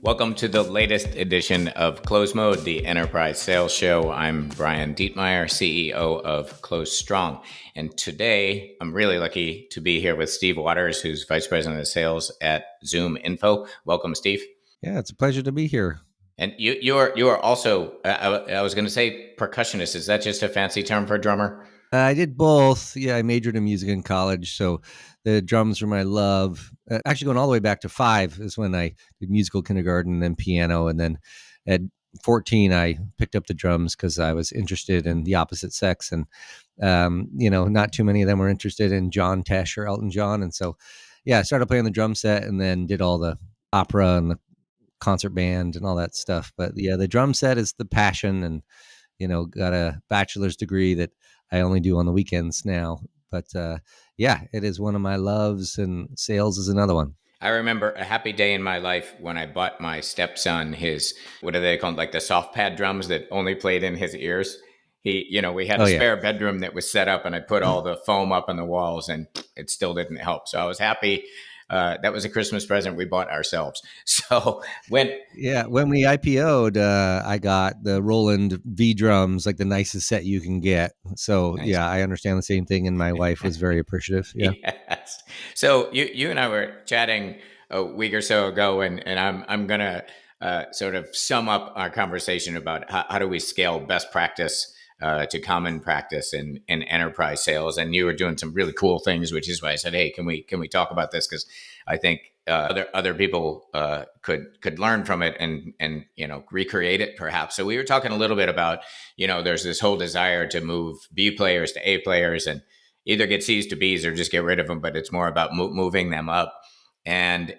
Welcome to the latest edition of CloseMode, the enterprise sales show. I'm Brian Dietmeyer, CEO of Close Strong. And today I'm really lucky to be here with Steve Waters, who's Vice President of Sales at ZoomInfo. Welcome, Steve. Yeah, it's a pleasure to be here. And you are also, I was going to say percussionist. Is that just a fancy term for a drummer? I did both. Yeah, I majored in music in college, so the drums were my love. Actually, going all the way back to 5 is when I did musical kindergarten, and then piano, and then at 14 I picked up the drums because I was interested in the opposite sex, and not too many of them were interested in John Tesh or Elton John, and so yeah, I started playing the drum set, and then did all the opera and the concert band and all that stuff. But yeah, the drum set is the passion, and got a bachelor's degree that I only do on the weekends now. But yeah, it is one of my loves, and sales is another one. I remember a happy day in my life when I bought my stepson his, what do they call them, like the soft pad drums that only played in his ears. We had Oh a yeah. spare bedroom that was set up, and I put all the foam up on the walls, and it still didn't help. So I was happy. That was a Christmas present we bought ourselves. So when we IPO'd, I got the Roland V drums, like the nicest set you can get. So nice. yeah, I understand the same thing, and my wife was very appreciative. Yeah. Yes. So you and I were chatting a week or so ago, and I'm gonna sort of sum up our conversation about how do we scale best practice to common practice in enterprise sales. And you were doing some really cool things, which is why I said, hey, can we talk about this? Because I think other people could learn from it and recreate it perhaps. So we were talking a little bit about, there's this whole desire to move B players to A players and either get C's to B's or just get rid of them, but it's more about moving them up. And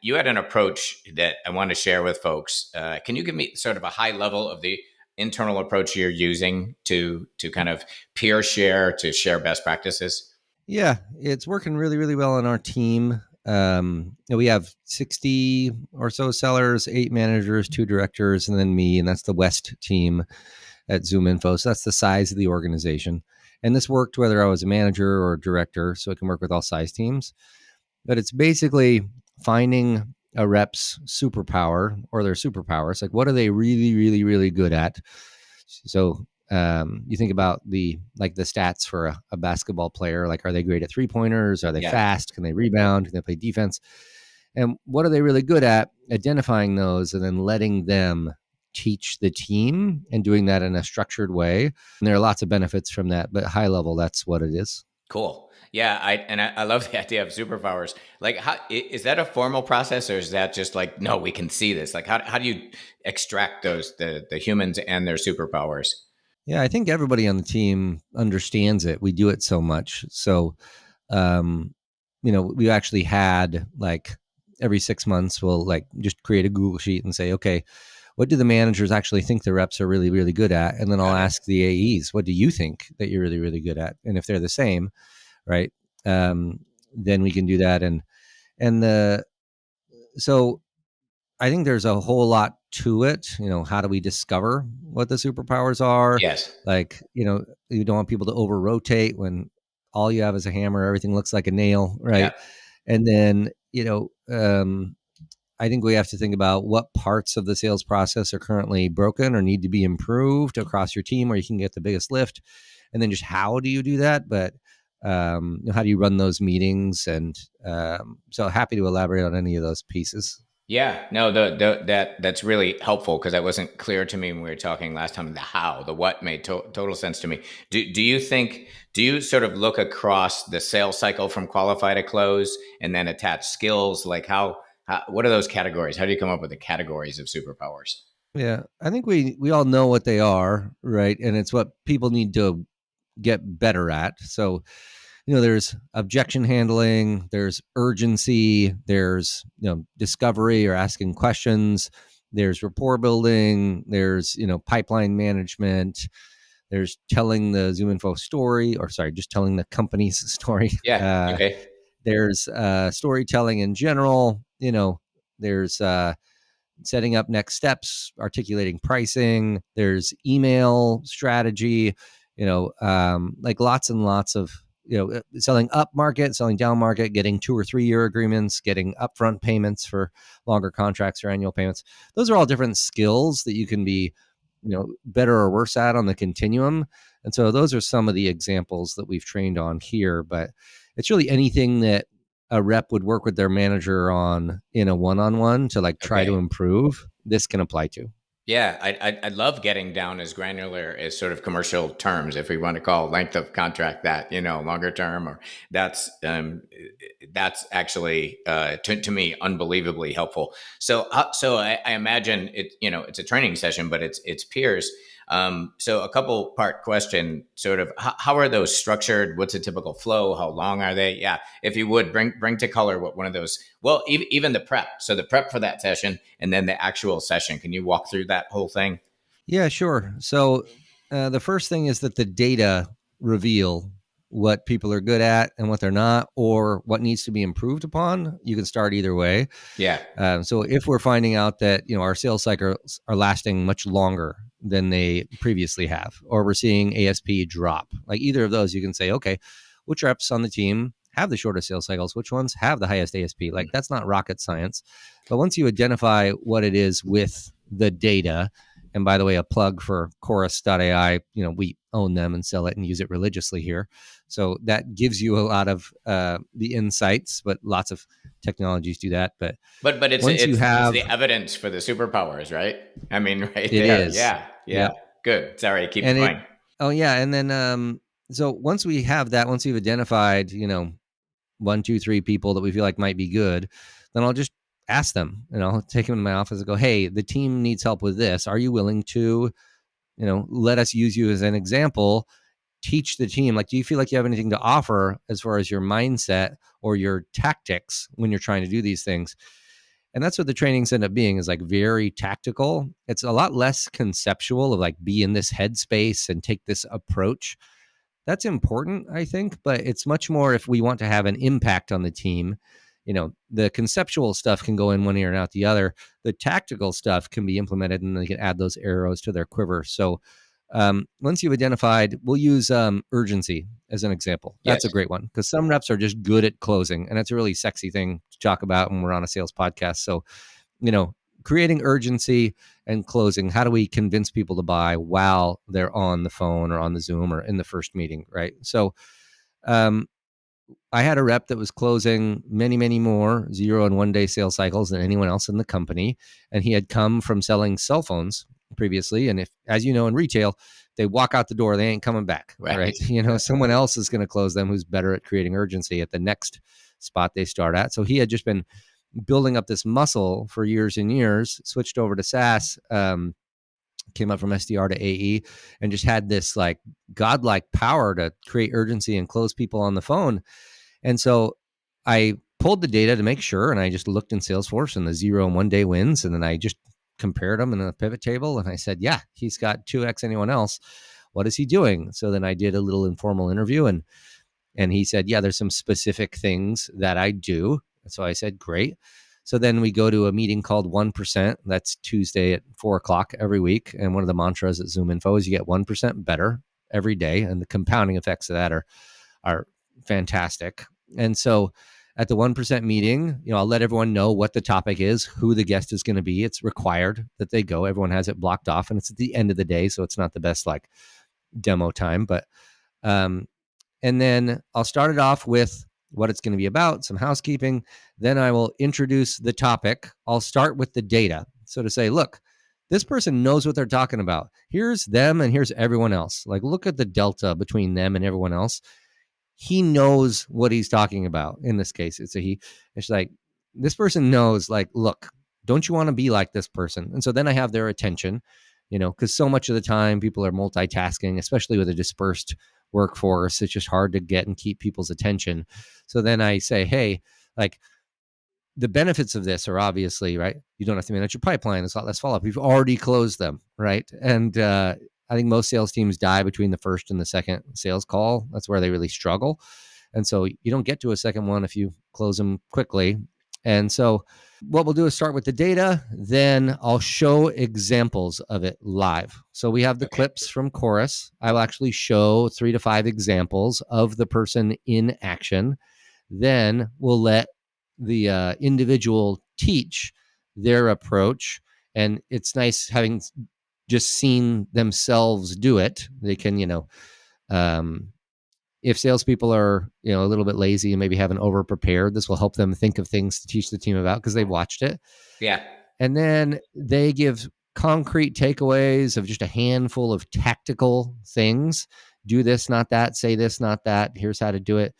you had an approach that I want to share with folks. Can you give me sort of a high level of the internal approach you're using to kind of peer share, to share best practices? Yeah, it's working really, really well on our team. We have 60 or so sellers, 8 managers, 2 directors, and then me, and that's the West team at ZoomInfo. So that's the size of the organization. And this worked whether I was a manager or a director, so I can work with all size teams. But it's basically finding a rep's superpower or their superpowers. Like, what are they really, really, really good at? So you think about the stats for a basketball player. Like, are they great at 3-pointers? Are they fast? Can they rebound? Can they play defense? And what are they really good at? Identifying those and then letting them teach the team, and doing that in a structured way. And there are lots of benefits from that, but high level, that's what it is. Cool. Yeah, I love the idea of superpowers. Like, how is that a formal process, or is that just like, no, we can see this? Like, how do you extract those the humans and their superpowers? Yeah, I think everybody on the team understands it. We do it so much. So, we actually had, like, every 6 months, we'll like just create a Google sheet and say, okay, what do the managers actually think the reps are really, really good at? And then I'll ask the AEs, what do you think that you're really, really good at? And if they're the same, right, then we can do that. So I think there's a whole lot to it. How do we discover what the superpowers are? Yes. Like, you don't want people to over rotate when all you have is a hammer, everything looks like a nail, right? Yeah. And then, I think we have to think about what parts of the sales process are currently broken or need to be improved across your team where you can get the biggest lift. And then just how do you do that? But how do you run those meetings? And so happy to elaborate on any of those pieces. Yeah, no, that's really helpful because that wasn't clear to me when we were talking last time. The how, the what made total sense to me. Do you sort of look across the sales cycle from qualify to close and then attach skills? Like what are those categories? How do you come up with the categories of superpowers? Yeah, I think we all know what they are, right? And it's what people need to get better at. So, there's objection handling, there's urgency, there's, discovery or asking questions, there's rapport building, there's, pipeline management, there's telling the ZoomInfo story, or sorry, just telling the company's story. Yeah. Okay. There's storytelling in general, there's setting up next steps, articulating pricing, there's email strategy, like lots and lots of selling up market, selling down market, getting 2 or 3 year agreements, getting upfront payments for longer contracts or annual payments. Those are all different skills that you can be, better or worse at on the continuum. And so those are some of the examples that we've trained on here. But it's really anything that a rep would work with their manager on in a one-on-one to like try to Okay. improve, this can apply to. Yeah, I love getting down as granular as sort of commercial terms, if we want to call length of contract that, longer term, or that's actually to me unbelievably helpful. So I imagine it's a training session, but it's peers. So a couple part question, sort of how are those structured? What's a typical flow? How long are they? Yeah, if you would bring to color what one of those. Well, even the prep. So the prep for that session and then the actual session. Can you walk through that whole thing? Yeah, sure. So the first thing is that the data reveal what people are good at and what they're not, or what needs to be improved upon. You can start either way. Yeah. So if we're finding out that our sales cycles are lasting much longer than they previously have, or we're seeing ASP drop, like either of those, you can say, okay, which reps on the team have the shortest sales cycles? Which ones have the highest ASP? Like that's not rocket science. But once you identify what it is with the data, and by the way, a plug for chorus.ai, we own them and sell it and use it religiously here. So that gives you a lot of the insights, but lots of technologies do that. But But it's once you it's have, the evidence for the superpowers, right? I mean, right it there. is. Yeah. Yeah. Yep. Good. Sorry, keep And it, going. oh yeah. And then, so once we have that, once we've identified, one, two, three people that we feel like might be good, then I'll just ask them, I'll take them in my office and go, hey, the team needs help with this. Are you willing to, let us use you as an example, teach the team? Like, do you feel like you have anything to offer as far as your mindset or your tactics when you're trying to do these things? And that's what the trainings end up being, is like very tactical. It's a lot less conceptual of like be in this headspace and take this approach. That's important, I think, but it's much more if we want to have an impact on the team. The conceptual stuff can go in one ear and out the other. The tactical stuff can be implemented and they can add those arrows to their quiver. So once you've identified, we'll use urgency as an example. That's Yes. a great one because some reps are just good at closing, and it's a really sexy thing to talk about when we're on a sales podcast. So, you know, creating urgency and closing. How do we convince people to buy while they're on the phone or on the Zoom or in the first meeting, right? So, um, I had a rep that was closing many, many more 0 and 1 day sales cycles than anyone else in the company. And he had come from selling cell phones previously. And if, as you know, in retail, they walk out the door, they ain't coming back, Right. right? Someone else is going to close them who's better at creating urgency at the next spot they start at. So he had just been building up this muscle for years and years, switched over to SaaS, came up from SDR to AE, and just had this like godlike power to create urgency and close people on the phone. And so I pulled the data to make sure, and I just looked in Salesforce and the 0 and 1 day wins, and then I just compared them in a pivot table, and I said, yeah, he's got 2x anyone else. What is he doing? So then I did a little informal interview, and he said, yeah, there's some specific things that I do. So I said, great. So then we go to a meeting called 1%. That's Tuesday at 4 o'clock every week. And one of the mantras at ZoomInfo is you get 1% better every day. And the compounding effects of that are fantastic. And so at the 1% meeting, I'll let everyone know what the topic is, who the guest is going to be. It's required that they go. Everyone has it blocked off, and it's at the end of the day. So it's not the best like demo time, but, and then I'll start it off with what it's going to be about, some housekeeping. Then I will introduce the topic. I'll start with the data. So to say, look, this person knows what they're talking about. Here's them and here's everyone else. Like, look at the delta between them and everyone else. He knows what he's talking about. In this case, it's a he. It's like, this person knows, like, look, don't you want to be like this person? And so then I have their attention, because so much of the time people are multitasking, especially with a dispersed workforce. It's just hard to get and keep people's attention. So then I say, hey, like, the benefits of this are obviously, right, you don't have to manage your pipeline. It's a lot less follow-up. You've already closed them, right? And I think most sales teams die between the first and the second sales call. That's where they really struggle. And so you don't get to a second one if you close them quickly. And so what we'll do is start with the data, then I'll show examples of it live. So we have the Okay. clips from Chorus. I will actually show 3 to 5 examples of the person in action. Then we'll let the individual teach their approach. And it's nice having just seen themselves do it. They can, um, if salespeople are, a little bit lazy and maybe haven't over prepared, this will help them think of things to teach the team about because they've watched it. Yeah. And then they give concrete takeaways of just a handful of tactical things. Do this, not that. Say this, not that. Here's how to do it.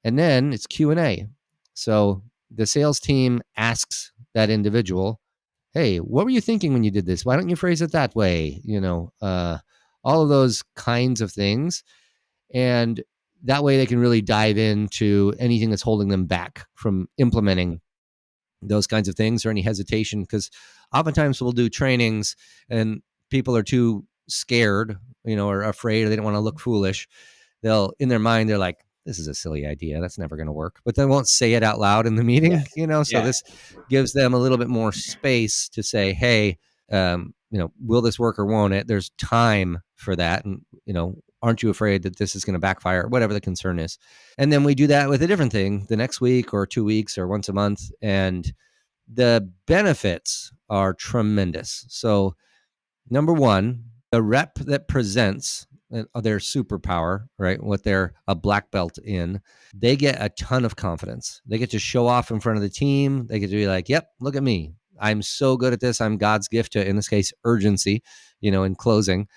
And then it's Q&A. So the sales team asks that individual, hey, what were you thinking when you did this? Why don't you phrase it that way? All of those kinds of things. And that way they can really dive into anything that's holding them back from implementing those kinds of things or any hesitation. Because oftentimes we'll do trainings and people are too scared, or afraid, or they don't want to look foolish. They'll, in their mind, they're like, this is a silly idea. That's never going to work. But they won't say it out loud in the Yeah. meeting, So Yeah. this gives them a little bit more space to say, hey, will this work or won't it? There's time for that. And, aren't you afraid that this is going to backfire, whatever the concern is? And then we do that with a different thing the next week or 2 weeks or once a month. And the benefits are tremendous. So, number one, the rep that presents their superpower, right? What they're a black belt in, they get a ton of confidence. They get to show off in front of the team. They get to be like, yep, look at me. I'm so good at this. I'm God's gift to, in this case, urgency, in closing.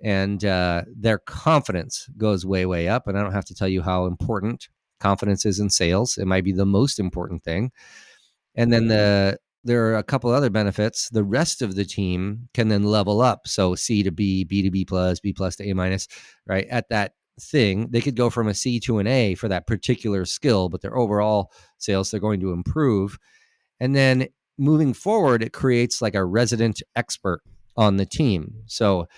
And their confidence goes way, way up. And I don't have to tell you how important confidence is in sales. It might be the most important thing. And then there are a couple other benefits. The rest of the team can then level up. So C to B, B to B plus, B plus to A minus, right? At that thing, they could go from a C to an A for that particular skill, but their overall sales, they're going to improve. And then moving forward, it creates like a resident expert on the team. So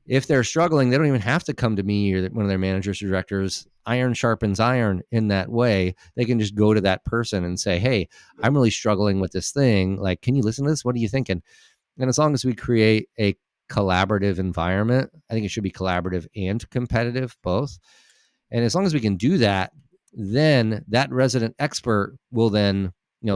if they're struggling, they don't even have to come to me or one of their managers or directors. Iron sharpens iron in that way. They can just go to that person and say, hey, I'm really struggling with this thing. Like, can you listen to this? What are you thinking? And as long as we create a collaborative environment, I think it should be collaborative and competitive, both. And as long as we can do that, then that resident expert will then,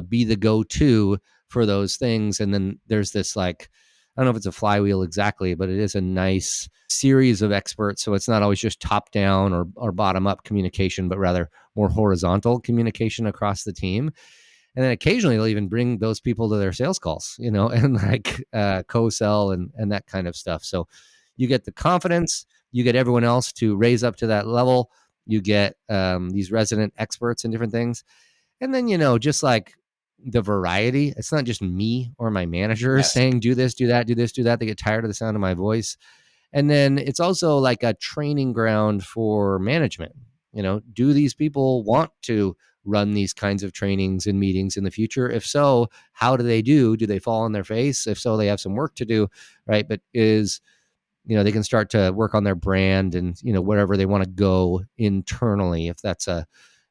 be the go-to for those things. And then there's this like, I don't know if it's a flywheel exactly, but it is a nice series of experts. So it's not always just top down or bottom up communication, but rather more horizontal communication across the team. And then occasionally they'll even bring those people to their sales calls, and like co-sell and that kind of stuff. So you get the confidence, you get everyone else to raise up to that level. You get these resident experts in different things. And then, just like the variety, it's not just me or my manager Yes. saying, do this, do that, do this, do that. They get tired of the sound of my voice. And then it's also like a training ground for management. Do these people want to run these kinds of trainings and meetings in the future? If so, how do they do? Do they fall on their face? If so, they have some work to do, right? But they can start to work on their brand and, wherever they want to go internally, if that's a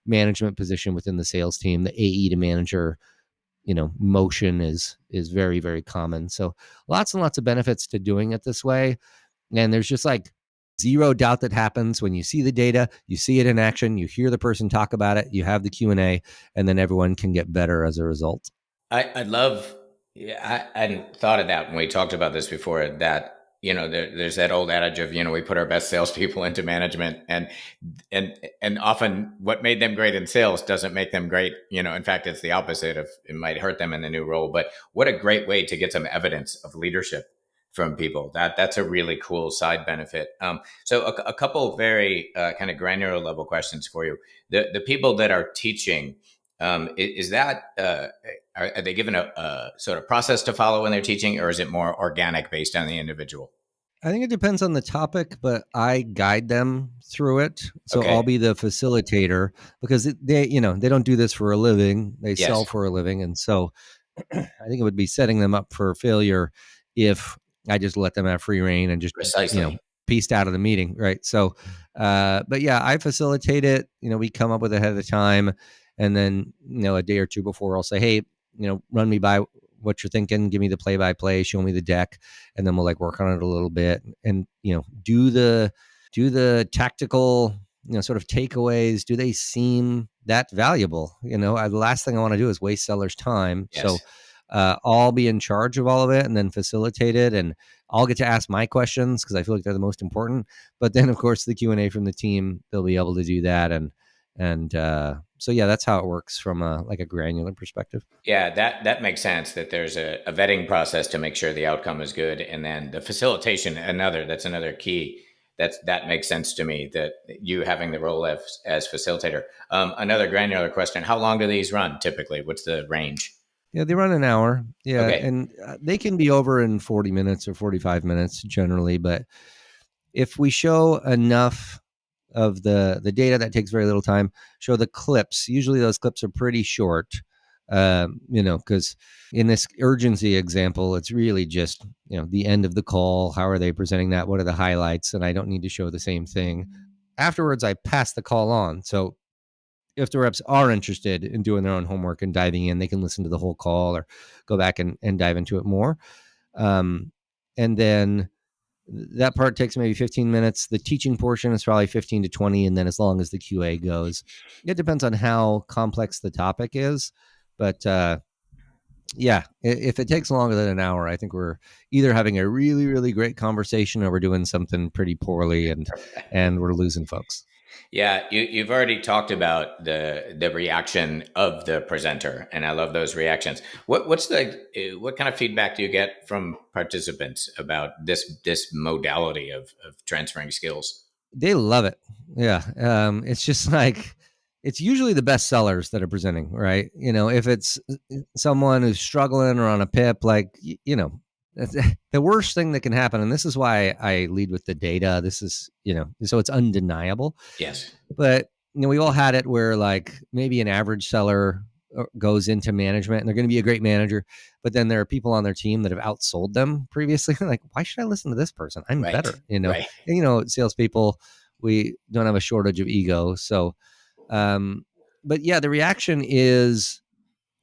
management position within the sales team, the AE to manager, motion is very, very common. So lots and lots of benefits to doing it this way. And there's just like zero doubt that happens when you see the data, you see it in action, you hear the person talk about it, you have the Q&A, and then everyone can get better as a result. I love. Yeah, I hadn't thought of that when we talked about this before. That there's that old adage of we put our best salespeople into management, and often what made them great in sales doesn't make them great. In fact, it's the opposite. Of it might hurt them in the new role. But what a great way to get some evidence of leadership from people. That's a really cool side benefit. So a couple of very kind of granular level questions for you. The people that are teaching. Is that are they given a sort of process to follow when they're teaching, or is it more organic based on the individual? I think it depends on the topic, but I guide them through it. So Okay. I'll be the facilitator because they don't do this for a living. They sell Yes. for a living. And so I think it would be setting them up for failure if I just let them have free reign and just, Precisely. pieced out of the meeting. Right. So, but yeah, I facilitate it. We come up with it ahead of time. And then, a day or two before, I'll say, hey, run me by what you're thinking, give me the play by play, show me the deck, and then we'll like work on it a little bit, and do the tactical, sort of takeaways. Do they seem that valuable? The last thing I want to do is waste sellers' time. So Yes. I'll be in charge of all of it and then facilitate it, and I'll get to ask my questions because I feel like they're the most important. But then, of course, the Q&A from the team, they'll be able to do that, and so yeah, that's how it works from a granular perspective. Yeah, that makes sense. That there's a vetting process to make sure the outcome is good, and then the facilitation. That's another key. That makes sense to me. That you having the role as facilitator. Another granular question: how long do these run typically? What's the range? Yeah, they run an hour. Yeah, Okay. and they can be over in 40 minutes or 45 minutes generally. But if we show enough of the data, that takes very little time. Show the clips. Usually those clips are pretty short. Because in this urgency example, it's really just the end of the call. How are they presenting that? What are the highlights? And I don't need to show the same thing. Afterwards, I pass the call on. So if the reps are interested in doing their own homework and diving in, they can listen to the whole call or go back and dive into it more. And then that part takes maybe 15 minutes. The teaching portion is probably 15 to 20. And then as long as the QA goes, it depends on how complex the topic is. But yeah, if it takes longer than an hour, I think we're either having a really, really great conversation or we're doing something pretty poorly, and we're losing folks. Yeah, you've already talked about the reaction of the presenter, and I love those reactions. What kind of feedback do you get from participants about this modality of transferring skills? They love it. Yeah. It's just like, it's usually the best sellers that are presenting, right? If it's someone who's struggling or on a pip, like, the worst thing that can happen. And this is why I lead with the data. This is, so it's undeniable. Yes. But we all had it where like maybe an average seller goes into management and they're going to be a great manager, but then there are people on their team that have outsold them previously. Like, why should I listen to this person? I'm Right. better. Right. And, salespeople, we don't have a shortage of ego. So, um, but yeah, the reaction is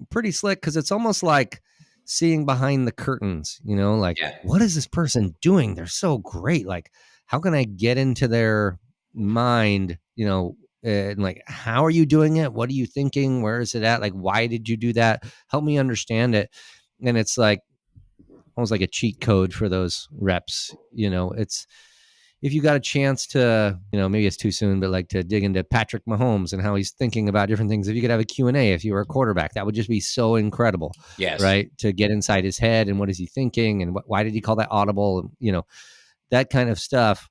pretty slick because it's almost like seeing behind the curtains, like, Yeah. what is this person doing? They're so great. Like, how can I get into their mind, and like, how are you doing it? What are you thinking? Where is it at? Like, why did you do that? Help me understand it. And it's like almost like a cheat code for those reps. It's, if you got a chance to, maybe it's too soon, but like to dig into Patrick Mahomes and how he's thinking about different things. If you could have a Q&A, if you were a quarterback, that would just be so incredible, Yes. right? To get inside his head and what is he thinking and why did he call that audible? That kind of stuff.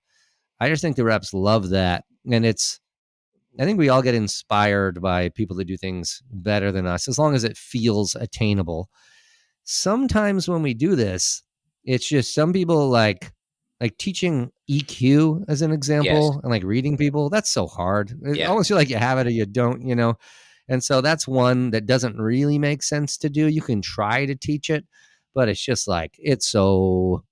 I just think the reps love that. And I think we all get inspired by people that do things better than us, as long as it feels attainable. Sometimes when we do this, it's just some people like teaching EQ as an Yes. example and like reading people. That's so hard. It Yeah. almost feel like you have it or you don't. And so that's one that doesn't really make sense to do. You can try to teach it, but it's just like it's so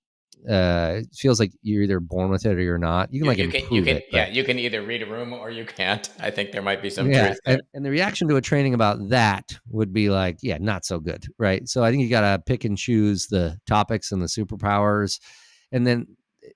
it feels like you're either born with it or you're not. You can like You improve can it, yeah, but you can either read a room or you can't. I think there might be some yeah, truth there. and the reaction to a training about that would be like, yeah, not so good, right? So I think you got to pick and choose the topics and the superpowers, and then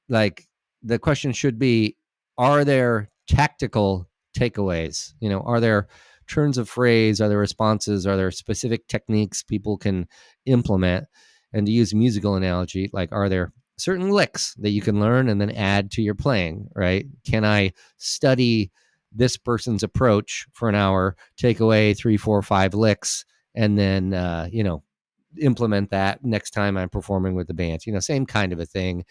like the question should be: are there tactical takeaways? Are there turns of phrase? Are there responses? Are there specific techniques people can implement? And to use a musical analogy, like, are there certain licks that you can learn and then add to your playing? Right? Can I study this person's approach for an hour, take away 3, 4, 5 licks, and then implement that next time I'm performing with the band? Same kind of a thing.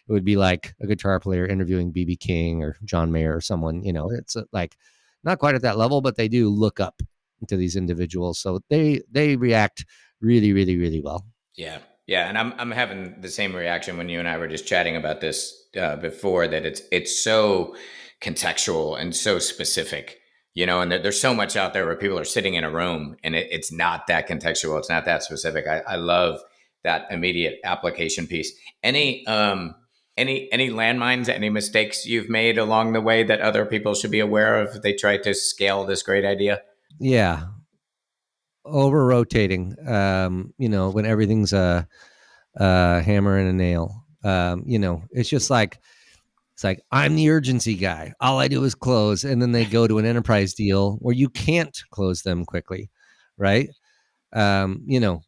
It would be like a guitar player interviewing BB King or John Mayer or someone. It's like not quite at that level, but they do look up to these individuals, so they react really, really, really well. Yeah, yeah, and I'm having the same reaction when you and I were just chatting about this before. That it's so contextual and so specific, and there's so much out there where people are sitting in a room and it's not that contextual, it's not that specific. I love that immediate application piece. Any landmines, any mistakes you've made along the way that other people should be aware of if they try to scale this great idea? Yeah. over rotating. When everything's a hammer and a nail. It's just like it's like I'm the urgency guy. All I do is close, and then they go to an enterprise deal where you can't close them quickly, right? Um, you know,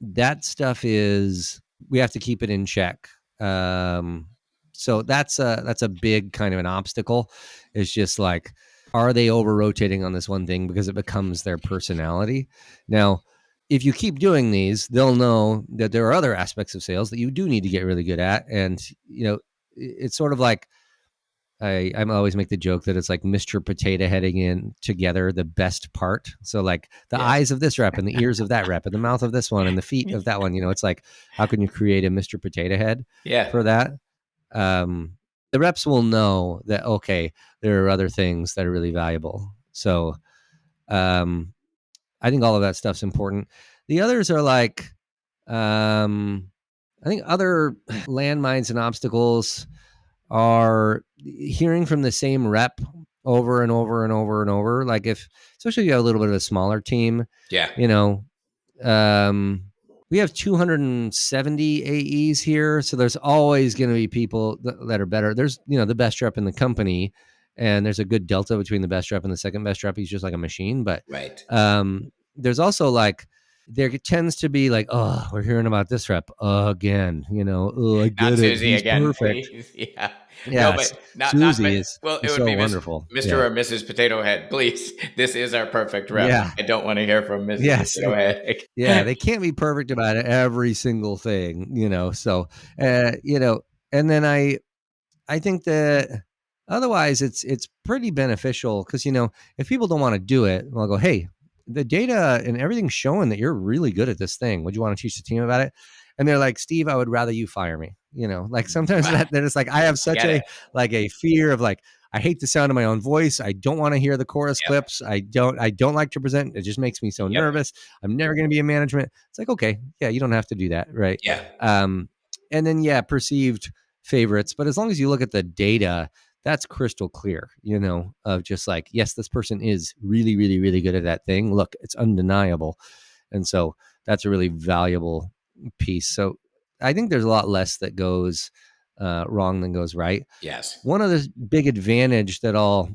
that stuff is we have to keep it in check. So that's a big kind of an obstacle. It's just like, are they over rotating on this one thing because it becomes their personality? Now, if you keep doing these, they'll know that there are other aspects of sales that you do need to get really good at, and it's sort of like I'm always make the joke that it's like Mr. Potato Heading in together the best part. So like the Yes. eyes of this rep and the ears of that rep and the mouth of this one and the feet of that one. It's like how can you create a Mr. Potato Head Yeah. for that? Um, the reps will know that okay, there are other things that are really valuable. So um, I think all of that stuff's important. The others are like I think other landmines and obstacles are hearing from the same rep over and over and over and over. Like if, especially if you have a little bit of a smaller team, Yeah. you know, um, we have 270 AEs here, so there's always going to be people that are better. There's the best rep in the company, and there's a good delta between the best rep and the second best rep. He's just like a machine, but Right. there's also like there tends to be like, oh, we're hearing about this rep again. Oh, I Not get it. Susie He's again, perfect. please. Yeah. No, Yes, but not. Susie is Well, it would so be wonderful. Mr. Yeah, or Mrs. Potato Head, please. This is our perfect rep. yeah, I don't want to hear from Mrs. yes, Potato Head. yeah. They can't be perfect about every single thing, So, and then I think that otherwise it's pretty beneficial because if people don't want to do it, I'll go, hey, the data and everything's showing that you're really good at this thing. Would you want to teach the team about it? And they're like, Steve, I would rather you fire me. Like sometimes Right. that it's like I have I such get it. a fear of like I hate the sound of my own voice. I don't want to hear the chorus Yep. clips. I don't like to present. It just makes me so Yep. nervous. I'm never going to be in management. It's like, okay, yeah, you don't have to do that, right? Yeah. Um, and then yeah, perceived favorites, but as long as you look at the data, that's crystal clear, of just like, yes, this person is really, really, really good at that thing. Look, it's undeniable. And so that's a really valuable piece. So I think there's a lot less that goes wrong than goes right. Yes. One of the big advantage that I'll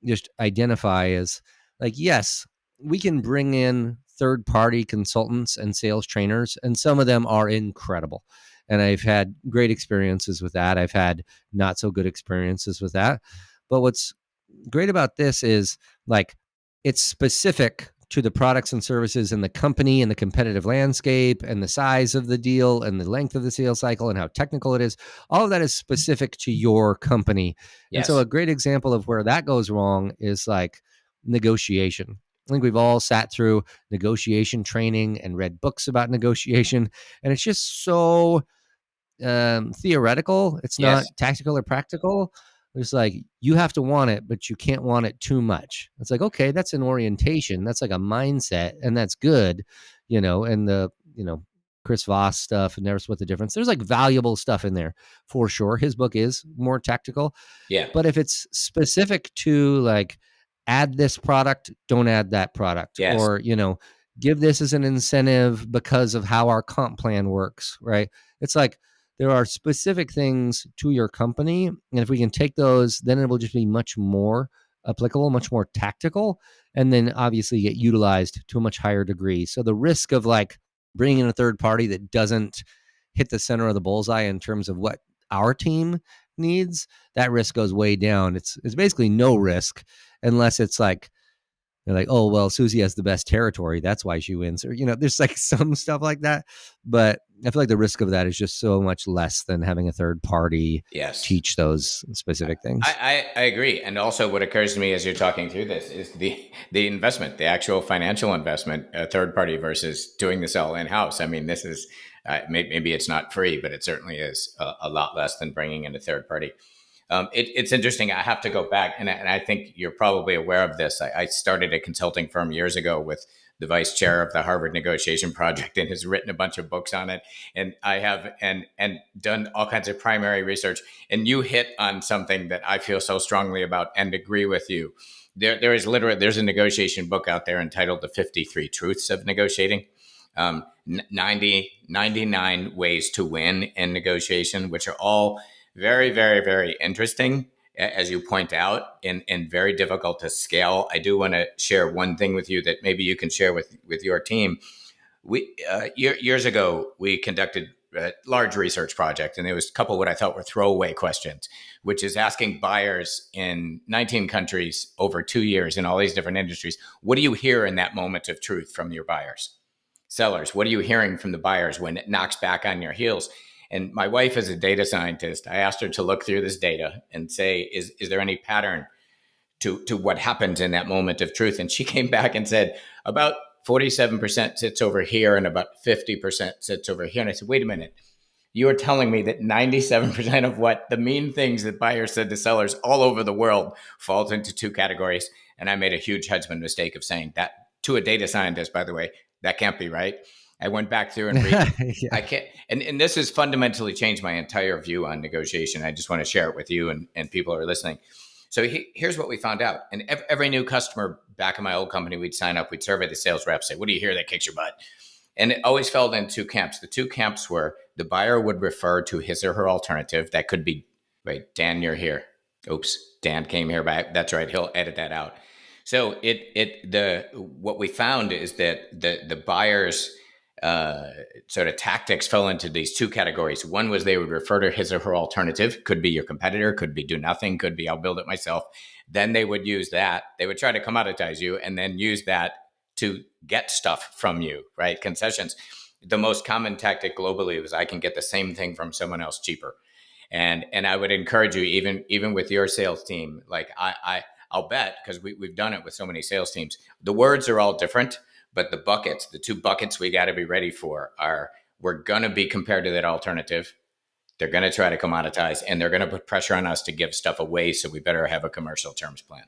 just identify is like, yes, we can bring in third party consultants and sales trainers, and some of them are incredible. And I've had great experiences with that. I've had not so good experiences with that. But what's great about this is like it's specific to the products and services and the company and the competitive landscape and the size of the deal and the length of the sales cycle and how technical it is. All of that is specific to your company. And so Yes. a great example of where that goes wrong is like negotiation. I think we've all sat through negotiation training and read books about negotiation, and it's just so theoretical. It's not Yes. tactical or practical. It's like you have to want it, but you can't want it too much. It's like, okay, that's an orientation. That's like a mindset, and that's good, and the Chris Voss stuff and Never Split the Difference. There's like valuable stuff in there for sure. His book is more tactical, Yeah. but if it's specific to like add this product, don't add that product, Yes. or give this as an incentive because of how our comp plan works, right? It's like there are specific things to your company, and if we can take those, then it will just be much more applicable, much more tactical, and then obviously get utilized to a much higher degree. So the risk of like bringing in a third party that doesn't hit the center of the bullseye in terms of what our team needs, that risk goes way down. It's basically no risk unless it's like they're like, oh well, Susie has the best territory, that's why she wins, or there's like some stuff like that. But I feel like the risk of that is just so much less than having a third party Yes. teach those specific things. I agree. And also, what occurs to me as you're talking through this is the investment, the actual financial investment, third party versus doing this all in house. I mean, this is maybe it's not free, but it certainly is a lot less than bringing in a third party. It's interesting. I have to go back, and I think you're probably aware of this. I started a consulting firm years ago with the vice chair of the Harvard Negotiation Project, and has written a bunch of books on it. And I have and done all kinds of primary research. And you hit on something that I feel so strongly about and agree with you. there's a negotiation book out there entitled The 53 Truths of Negotiating. 99 ways to win in negotiation, which are all very, very, very interesting, as you point out, and very difficult to scale. I do want to share one thing with you that maybe you can share with your team. Years ago, we conducted a large research project, and there was a couple of what I thought were throwaway questions, which is asking buyers in 19 countries over 2 years in all these different industries, what do you hear in that moment of truth from your buyers? Sellers, what are you hearing from the buyers when it knocks back on your heels? And my wife is a data scientist. I asked her to look through this data and say, is there any pattern to what happens in that moment of truth? And she came back and said, about 47% sits over here and about 50% sits over here. And I said, wait a minute. You are telling me that 97% of what the mean things that buyers said to sellers all over the world falls into two categories. And I made a huge Hudson mistake of saying that to a data scientist, by the way, that can't be right. I went back through and Yeah. I can't, and this has fundamentally changed my entire view on negotiation. I just want to share it with you and people who are listening. So here's what we found out. And every new customer back in my old company, we'd sign up, we'd survey the sales reps, say, what do you hear that kicks your butt? And it always fell in two camps. The two camps were the buyer would refer to his or her alternative. That could be, wait, Dan, you're here. Oops, Dan came here back. That's right. He'll edit that out. So what we found is that the buyers sort of tactics fell into these two categories. One was they would refer to his or her alternative, could be your competitor, could be do nothing, could be I'll build it myself. Then they would use that. They would try to commoditize you and then use that to get stuff from you, right? Concessions. The most common tactic globally was I can get the same thing from someone else cheaper. And I would encourage you, even with your sales team, like I'll bet, because we've done it with so many sales teams, the words are all different, but the two buckets we got to be ready for are we're going to be compared to that alternative. They're going to try to commoditize and they're going to put pressure on us to give stuff away. So we better have a commercial terms plan.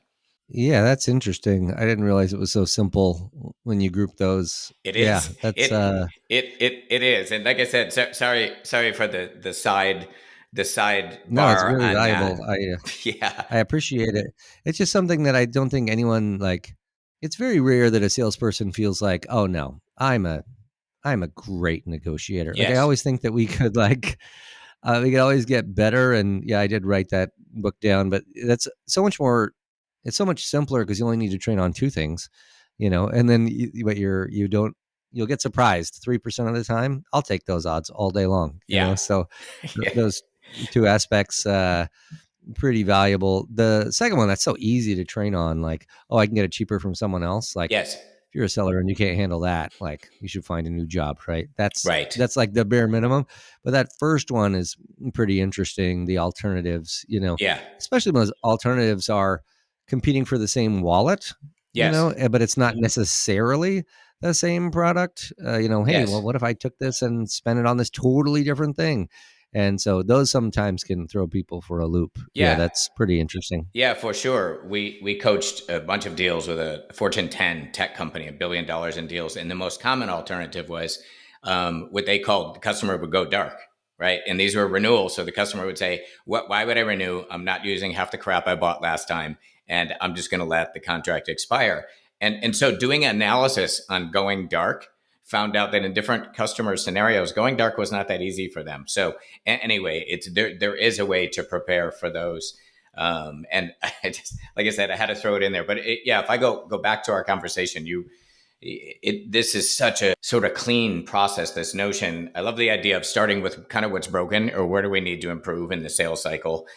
Yeah, that's interesting. I didn't realize it was so simple when you group those. It Yeah, is. that's It is. And like I said, sorry for the side no, it's bar really on that. valuable. Yeah. I appreciate it. It's just something that I don't think anyone like. It's very rare that a salesperson feels like, oh no, I'm a great negotiator. Like I Yes. always think that we could always get better. And yeah, I did write that book down, but that's so much more. It's so much simpler because you only need to train on two things, and then but you don't, you'll get surprised 3% of the time. I'll take those odds all day long, Yeah. So Yeah. those two aspects, pretty valuable. The second one, that's so easy to train on, like, oh, I can get it cheaper from someone else. Like Yes. if you're a seller and you can't handle that, like you should find a new job, right? Right. That's like the bare minimum. But that first one is pretty interesting. The alternatives, Yeah. especially when those alternatives are competing for the same wallet, Yes. but it's not necessarily the same product. Hey, well, Yes. what if I took this and spent it on this totally different thing? And so those sometimes can throw people for a loop. Yeah, Yeah. that's pretty interesting. Yeah, for sure. We coached a bunch of deals with a Fortune 10 tech company, $1 billion in deals, and the most common alternative was what they called the customer would go dark, right? And these were renewals, so the customer would say, "What? Why would I renew? I'm not using half the crap I bought last time, and I'm just going to let the contract expire." And so doing analysis on going dark found out that in different customer scenarios, going dark was not that easy for them. So anyway, it's there is a way to prepare for those. And I just, like I said, I had to throw it in there. But yeah, if I go back to our conversation, this is such a sort of clean process. This notion, I love the idea of starting with kind of what's broken or where do we need to improve in the sales cycle.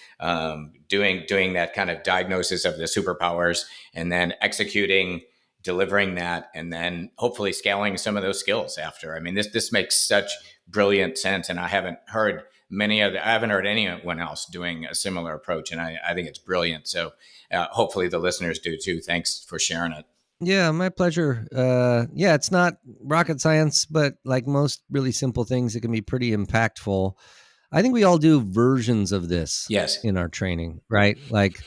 Doing that kind of diagnosis of the superpowers, and then executing, delivering that, and then hopefully scaling some of those skills after. I mean, this makes such brilliant sense, and I haven't heard anyone else doing a similar approach, and I think it's brilliant. So hopefully the listeners do too. Thanks for sharing it. Yeah, my pleasure. Yeah, it's not rocket science, but like most really simple things, it can be pretty impactful. I think we all do versions of this Yes. in our training, right? Like,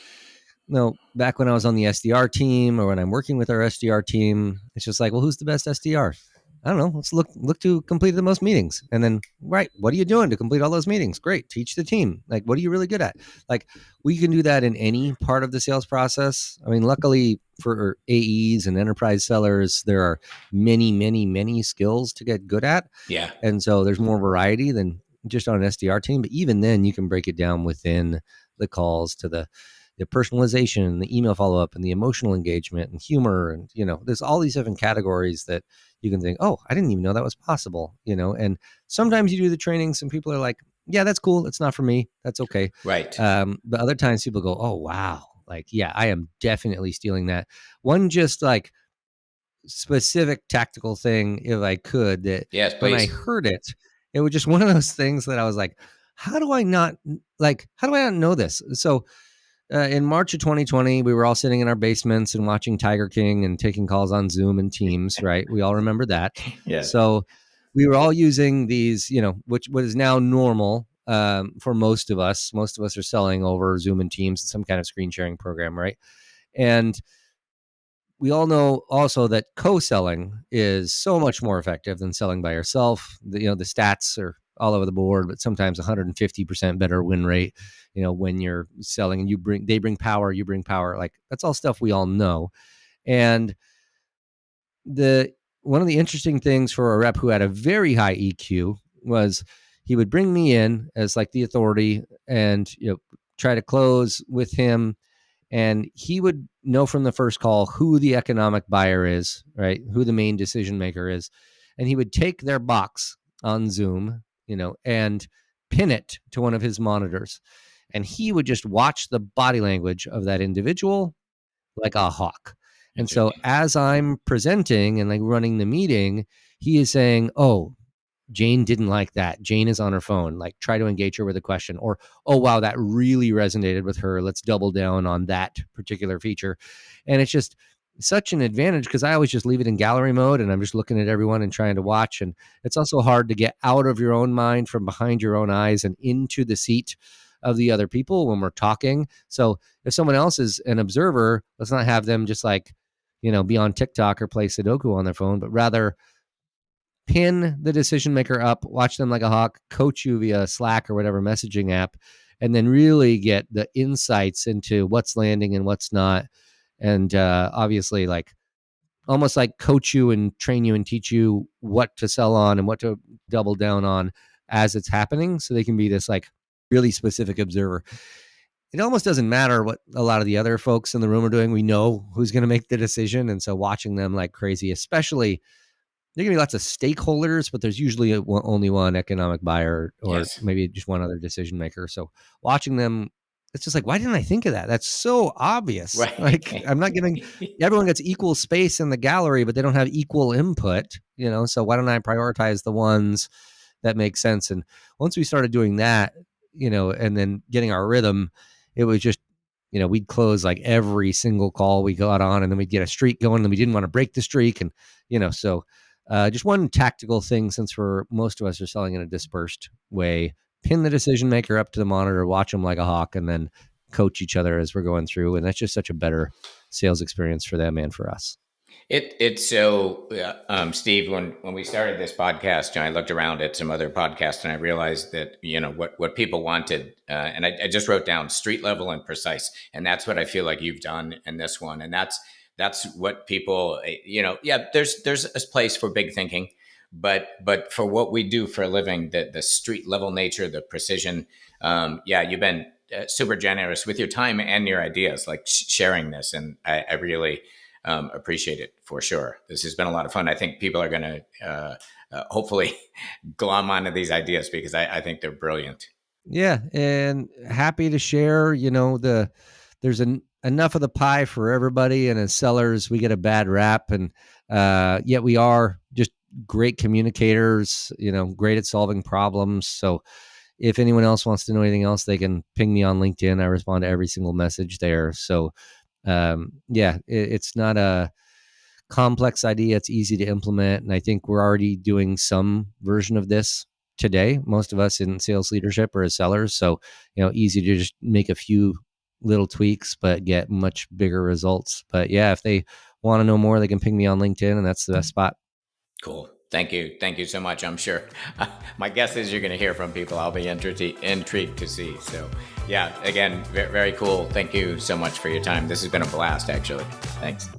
back when I was on the SDR team or when I'm working with our SDR team, it's just like, well, who's the best SDR? I don't know, let's look to complete the most meetings. And then, right, what are you doing to complete all those meetings? Great. Teach the team. Like, what are you really good at? Like, we can do that in any part of the sales process. I mean, luckily for AEs and enterprise sellers, there are many, many, many skills to get good at. Yeah. And so there's more variety than just on an SDR team. But even then, you can break it down within the calls to the personalization, the email follow up, and the emotional engagement and humor. And, there's all these different categories that you can think, oh, I didn't even know that was possible, and sometimes you do the training. Some people are like, yeah, that's cool. It's not for me. That's okay. Right. But other times people go, oh, wow. Like, yeah, I am definitely stealing that. One just like specific tactical thing, if I could, that Yes, when I please. heard it, it was just one of those things that I was like, how do I not know this? So in March of 2020, we were all sitting in our basements and watching Tiger King and taking calls on Zoom and Teams, right? We all remember that. Yes. So we were all using these, which what is now normal for most of us. Most of us are selling over Zoom and Teams and some kind of screen sharing program, right? And we all know also that co-selling is so much more effective than selling by yourself. The stats are all over the board, but sometimes 150% better win rate, when you're selling and they bring power, you bring power. Like, that's all stuff we all know. And the one of the interesting things for a rep who had a very high EQ was he would bring me in as like the authority and try to close with him, and he would know from the first call who the economic buyer is, right? Who the main decision maker is. And he would take their box on Zoom, and pin it to one of his monitors. And he would just watch the body language of that individual like a hawk. And so Interesting. as I'm presenting and like running the meeting, he is saying, oh, Jane didn't like that. Jane is on her phone. Like, try to engage her with a question. Or, oh, wow, that really resonated with her. Let's double down on that particular feature. And it's just such an advantage because I always just leave it in gallery mode and I'm just looking at everyone and trying to watch. And it's also hard to get out of your own mind from behind your own eyes and into the seat of the other people when we're talking. So if someone else is an observer, let's not have them just like, be on TikTok or play Sudoku on their phone, but rather pin the decision maker up, watch them like a hawk, coach you via Slack or whatever messaging app, and then really get the insights into what's landing and what's not. And obviously, like, almost like coach you and train you and teach you what to sell on and what to double down on as it's happening, so they can be this like really specific observer. It almost doesn't matter what a lot of the other folks in the room are doing. We know who's going to make the decision. And so watching them like crazy, especially, there can be lots of stakeholders, but there's usually only one economic buyer or Yes. maybe just one other decision maker. So watching them, it's just like, why didn't I think of that? That's so obvious. Like, Right. I'm not giving everyone gets equal space in the gallery, but they don't have equal input, So why don't I prioritize the ones that make sense? And once we started doing that, and then getting our rhythm, it was just, we'd close like every single call we got on, and then we'd get a streak going, and we didn't want to break the streak. And, so just one tactical thing, since most of us are selling in a dispersed way, pin the decision maker up to the monitor, watch them like a hawk, and then coach each other as we're going through. And that's just such a better sales experience for them and for us. It's so Steve. When we started this podcast, I looked around at some other podcasts and I realized that what people wanted, and I just wrote down street level and precise, and that's what I feel like you've done in this one, and that's what people Yeah, there's a place for big thinking, but for what we do for a living, the street level nature, the precision, yeah, you've been super generous with your time and your ideas, like sharing this, and I really appreciate it for sure. This has been a lot of fun. I think people are going to hopefully glom onto these ideas because I think they're brilliant. Yeah, and happy to share. There's enough of the pie for everybody, and as sellers, we get a bad rap, and yet we are just great communicators. Great at solving problems. So if anyone else wants to know anything else, they can ping me on LinkedIn. I respond to every single message there. So yeah, it's not a complex idea. It's easy to implement. And I think we're already doing some version of this today. Most of us in sales leadership or as sellers. So, easy to just make a few little tweaks, but get much bigger results. But yeah, if they want to know more, they can ping me on LinkedIn, and that's the best spot. Cool. Thank you. Thank you so much. I'm sure my guess is you're going to hear from people. I'll be intrigued to see. So, yeah, again, very cool. Thank you so much for your time. This has been a blast, actually. Thanks.